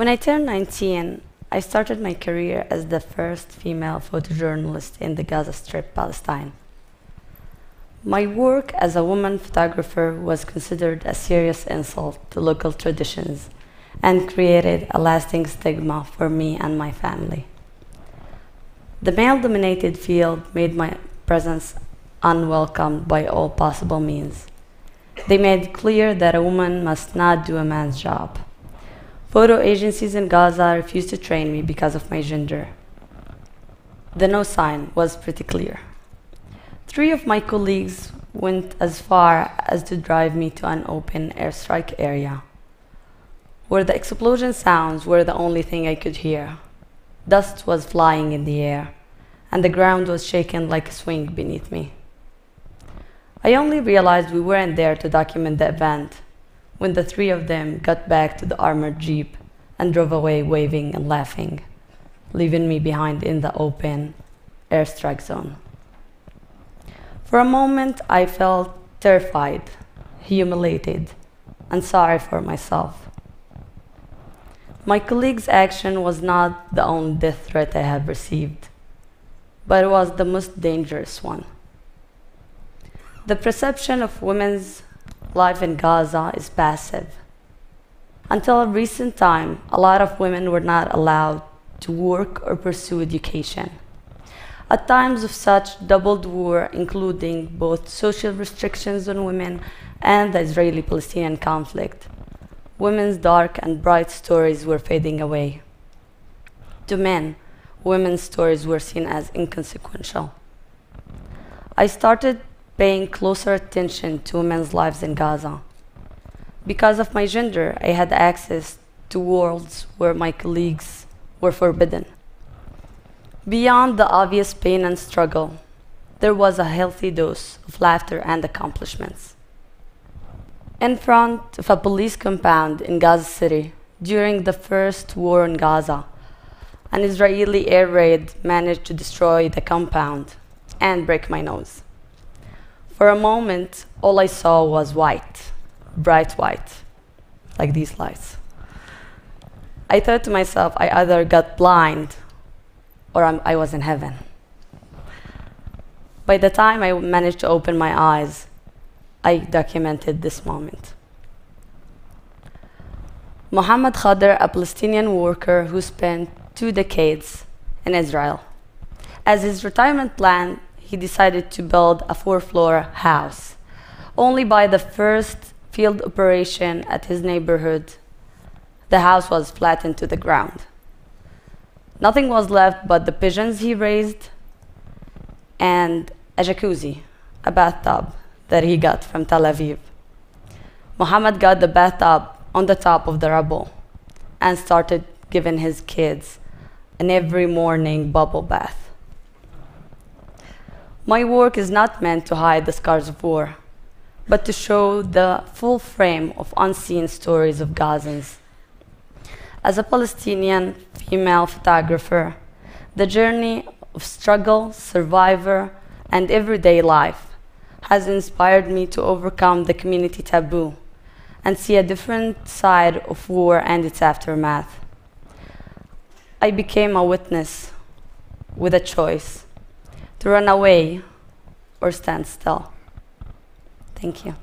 When I turned 19, I started my career as the first female photojournalist in the Gaza Strip, Palestine. My work as a woman photographer was considered a serious insult to local traditions and created a lasting stigma for me and my family. The male-dominated field made my presence unwelcomed by all possible means. They made clear that a woman must not do a man's job. Photo agencies in Gaza refused to train me because of my gender. The no sign was pretty clear. 3 of my colleagues went as far as to drive me to an open airstrike area, where the explosion sounds were the only thing I could hear. Dust was flying in the air, and the ground was shaken like a swing beneath me. I only realized we weren't there to document the event when the 3 of them got back to the armored jeep and drove away waving and laughing, leaving me behind in the open airstrike zone. For a moment, I felt terrified, humiliated, and sorry for myself. My colleague's action was not the only death threat I have received, but it was the most dangerous one. The perception of women's life in Gaza is passive. Until a recent time, a lot of women were not allowed to work or pursue education. At times of such doubled war, including both social restrictions on women and the Israeli-Palestinian conflict, women's dark and bright stories were fading away. To men, women's stories were seen as inconsequential. I started paying closer attention to women's lives in Gaza. Because of my gender, I had access to worlds where my colleagues were forbidden. Beyond the obvious pain and struggle, there was a healthy dose of laughter and accomplishments. In front of a police compound in Gaza City, during the first war in Gaza, an Israeli air raid managed to destroy the compound and break my nose. For a moment, all I saw was white, bright white, like these lights. I thought to myself, I either got blind or I was in heaven. By the time I managed to open my eyes, I documented this moment. Mohammed Khadr, a Palestinian worker who spent 2 decades in Israel. As his retirement plan, he decided to build a 4-floor house. Only by the first field operation at his neighborhood, the house was flattened to the ground. Nothing was left but the pigeons he raised and a jacuzzi, a bathtub that he got from Tel Aviv. Mohammed got the bathtub on the top of the rubble and started giving his kids an every morning bubble bath. My work is not meant to hide the scars of war, but to show the full frame of unseen stories of Gazans. As a Palestinian female photographer, the journey of struggle, survivor, and everyday life has inspired me to overcome the community taboo and see a different side of war and its aftermath. I became a witness with a choice to run away or stand still. Thank you.